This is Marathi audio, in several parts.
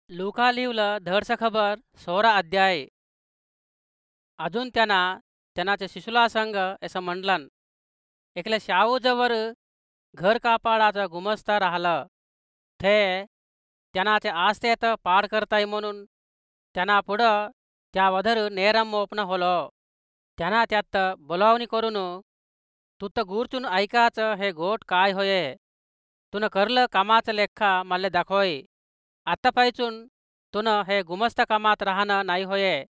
लुका लिवलं धडस खबर 16 अध्याय. अजून त्यांना त्यांच्या शिशुला संग असं म्हणलन. एकल्या शाऊजवर घर कापाडाचा गुमस्ता राहिलं. ते त्यांनाचे आस्तेत पाड करताय म्हणून त्यांना पुढं त्यावधर नेरम ओपन होलो. त्यांना त्यात बोलावणी करून तुत गूर्चून ऐकाचं हे गोट काय होये. तुन करलं कामाचं लेखा मल्ले दाखोय. आता पाहिचून तुन हे गुमस्त कामात राहणं नाही होये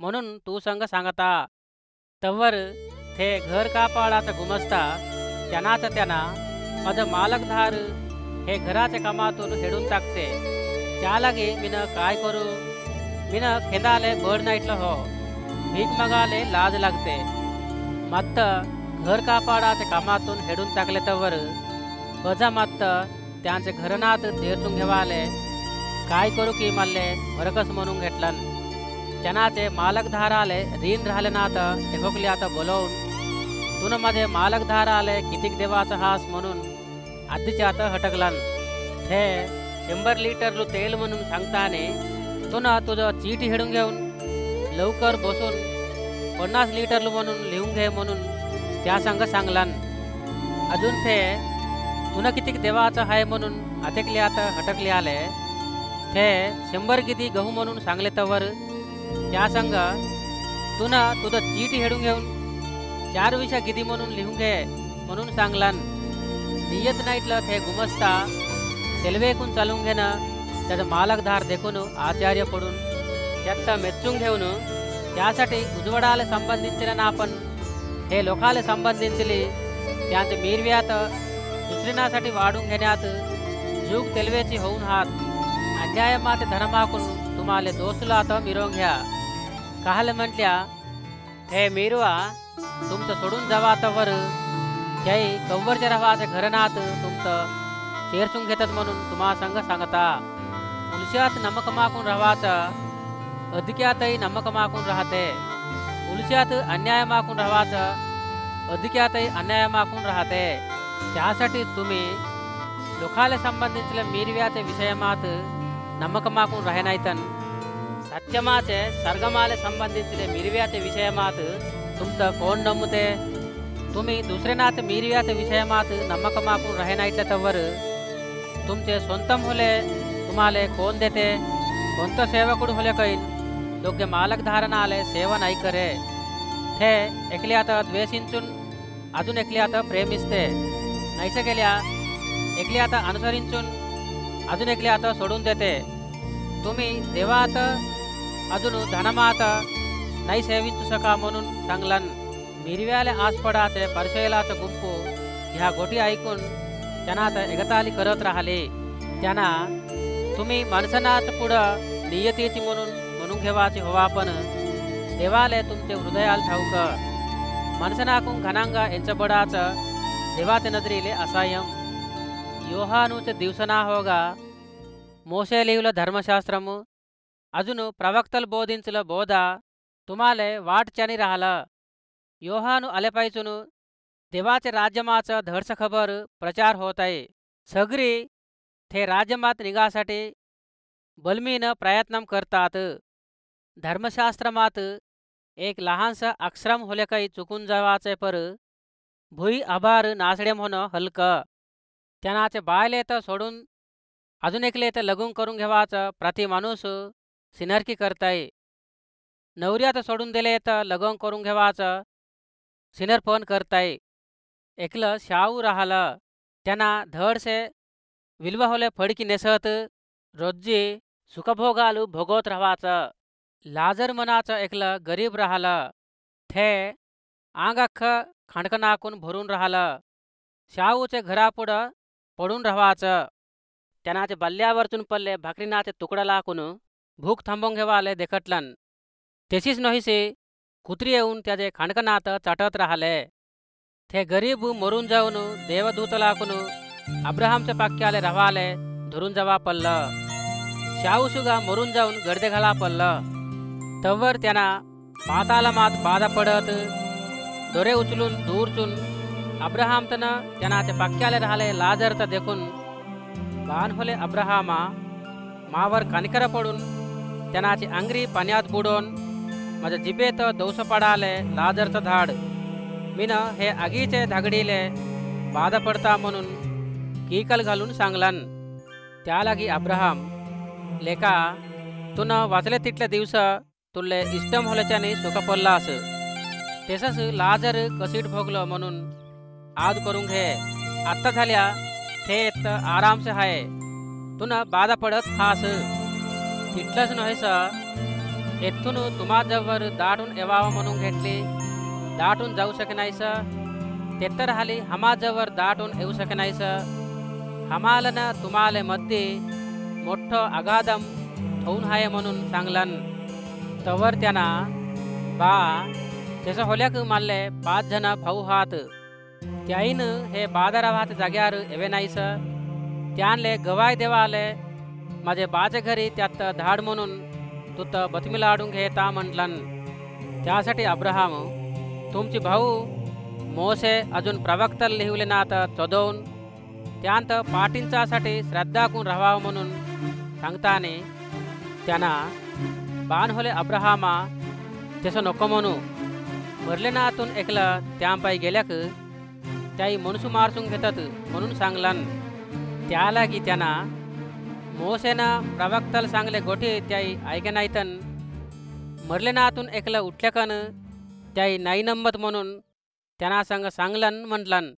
म्हणून तू संग सांगता. तवर ते घर कापाडाचा गुमस्ता त्यांना माझं मालकधार हे घराच्या कामातून हेडून टाकते. त्यालागी मीन काय करू. मीन खेदाले बड नाईटलं हो. भीक मगाले लाज लागते. मत्त घर कापाडाच्या कामातून हेडून टाकले तवर बजा मत्त त्यांचे घरनात तेरचून घेवाले काय करू की मल्ले भरकस म्हणून घेतलन. त्यांनाचे मालकधाराले रीन राहिले नात एकोकली आता बोलवून तुन मध्ये मालकधाराले कितीक देवाचा हास म्हणून आधीच्या आता हटकलन. हे 100 लिटर तेल म्हणून सांगताने तुन तुझं चीटी हेडून घेऊन लवकर बसून 50 लिटर म्हणून लिहून घे म्हणून त्या संग सांगलन. अजून ते तुन कितीक देवाचं आहे म्हणून आतेकली आता हटकली आले. ते 100 किती गहू म्हणून सांगले तवर त्या संग तुन तुझं चीटी हेडून घेऊन 4 विषय किती म्हणून लिहून घे म्हणून सांगलन. नियत नाईटलं ते गुमस्ता तेलवेकून चालून घेणं त्याचं मालकधार देखून आचार्य पडून त्यात मेचून घेऊन त्यासाठी उजवडाला संबंधिंచిన ना आपण हे लोकाला संबंधिंचली त्यांचे मीरव्यात दुसरीनासाठी वाढून घेण्यात जुग तेलवेची होऊन हात अन्यायमाते धर्माकून तुम्हाला दोस्तला आता मिरवून घ्या. काहले म्हटल्या हे मिरवा तुमचं सोडून जावा तवर त्याही कव्वरच्या रवाच्या घरनात तुमचं चेरचून घेतात म्हणून तुम्हा संग सांगता. उलशात नमक माकून रवाचा अधिक्यातही नमक माकून राहते. उलशात अन्याय माकून रवाचं अधिक्यातही अन्याय माकून राहते. त्यासाठी तुम्ही लोकाला संबंधिंచిన मीरव्याचे विषयमात नमक माकून राहे नाहीतन सत्यमाचे सर्गमाले संबंधिंచిన मीरव्याचे विषयमात तुमचं कोण नमते. तुम्ही दुसऱ्यानाच मीरव्याचे विषयमात नमक माकून राहे नाहीतलं तवर तुमचे स्वंतम होले तुम्हाला कोण देते. कोणतं सेवकुड होले कैन योग्य मालकधारणाले सेवा नाही करे. ते एकली आता द्वेषिंचून अजून एकली आता प्रेमिस्ते. नाहीसे गेल्या एकली आता अनुसरिंचून अजून एकली आता सोडून देते. तुम्ही देवात अजून धनमात नाही सेविंचू सका म्हणून सांगलन. मिरव्याले आसपडाचे परशेलाचं गुंपू ह्या गोटी ऐकून त्यांना आता एगताली करत राहिले. त्यांना तुम्ही माणसानाच पुढं नियतीची म्हणून घेवाची हवा पण देवाले तुमचे हृदयाला ठाऊक. माणसनाकून घनांगा यांचबडाचं देवाचे नजरीले असायम. योहानूचे दिवसना होगा మోషే లీవుల ధర్మశాస్త్రము అజును ప్రవక్తలు బోధించుల బోధ తుమాలే वाटच्यानी राहिलं. योहानु आलेपायचून देवाचे राज्यमाचं धडस खबर प्रचार होत आहे. सगरी ते राज्यमात निघासाठी बलमीनं प्रयत्न करतात. धर्मशास्त्रमात एक लहानसं अक्षरम होले काही चुकून जावाचे पर भुई आभार नासडेम होणं हलकं. त्यांनाचे बायले तर सोडून अजून एकले तर लगून करून घेवाचं प्रति माणूस सिनरकी करताय. नवऱ्यात सोडून दिले तर लगून करून घेवाचं सिनरपण करताय. एकलं शाऊ राहिलं. त्यांना धडसे विल्व होले फडकी नेसत रोजी सुखभोगालू भोगवत राहायचं. लाजर मनाचं एकलं गरीब राहिलं. ते आंग अख्खं खांडकनाकून भरून राहिलं. शाऊचे घरापुढं पडून राहायचं. त्यांनाचे बल्ल्यावरतून पल्ले भाकरीनाचे तुकडा लाकून भूक थांबवून घेवाले देखटलन. तेशीच नहीसे कुत्री येऊन त्याचे खांडकनात चाटत राहिले. ते गरीब मरून जाऊन देवदूत लाकून अब्राहामच्या पाक्याले रवाले धरून जावा पडलं. शाऊसुगा मरून जाऊन गर्दे घाला पडलं. तवर त्यांना पाताला मात बाधा पडत दोरे उचलून दूरचून अब्राहामतनं त्यांनाचे पाक्याले राहिले लाजर तर देखून बान होले अब्राहामा मावर कणकर पडून त्यानाची अंगरी पाण्यात बुडवून माझ्या जिभेत दौस पडाले लाजरचं धाड मीन हे आगीचे धागडीले बाद पडता म्हणून कीकल घालून सांगलन. त्या लागी अब्राहम लेका तुन वाचले तिथले दिवस तुले इष्टम होल्याच्याने सुख पडलास तेसच लाजर कसीट भोगलं म्हणून आज करून घे. आत्ता झाल्या थेत आरामसे हाय तुन बाधा पडत हास तिथलंच नव्हेस येथून तुम्हाजवळ दाटून येवावं म्हणून घेतली दाटून जाऊ शके नाहीस ते तर हाली हमाजवळ दाटून येऊ शके नाहीस. हमालन तुम्हाले मध्ये मोठं अगाधम ठेवून हाय म्हणून सांगलन. तवर त्यांना बा त्याचं होल्याक मानले 5 जण भाऊ हात त्याईनं हे बाजारावात जाग्यावर येवे नाहीस त्यांले गवाय देवा आले माझे बाजे घरी त्यात धाड म्हणून तू तर बतमी लाडून घेता म्हटलन. त्यासाठी अब्राहम तुमची भाऊ मोसे अजून प्रवक्तल लिहिवले नात चोदवून त्यांत पाटींचासाठी श्रद्धाकून राहावं म्हणून सांगताने त्यांना बाण होले अब्राहमा तसं नको म्हणू मरले नातून ऐकलं त्यांपायी गेल्याक त्याही मनसू मारसून घेतात म्हणून सांगलन. त्या लागी त्यांना मोसेनं प्रवक्तल सांगले गोठी त्याही ऐके नाहीतन मरले नातून ऐकलं उठल्याकन त्याही नाही नंबत म्हणून त्यांना संग सांगलन म्हटलन.